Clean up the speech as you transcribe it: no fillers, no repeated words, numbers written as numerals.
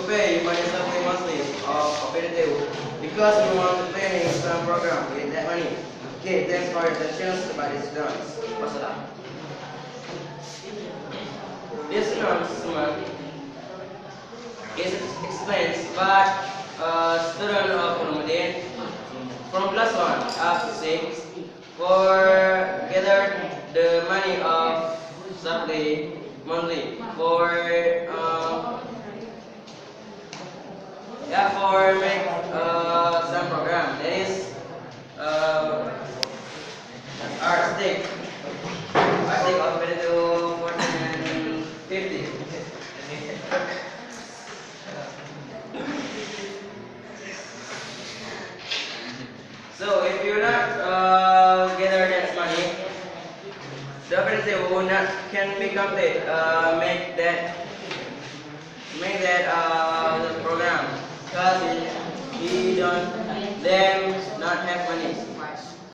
pay money supply monthly of competitive because we want to pay some program with that money. Okay, thanks for your attention. By this done. Wassalam. This announcement is explains what student of Muhammadin from class 1 up to 6 for gather the money of supply monthly for for make some program that is uh, artistic of 14 and 50. So if you not gather that money, the operator will not can be complete. Make that the program because he don't them not have money.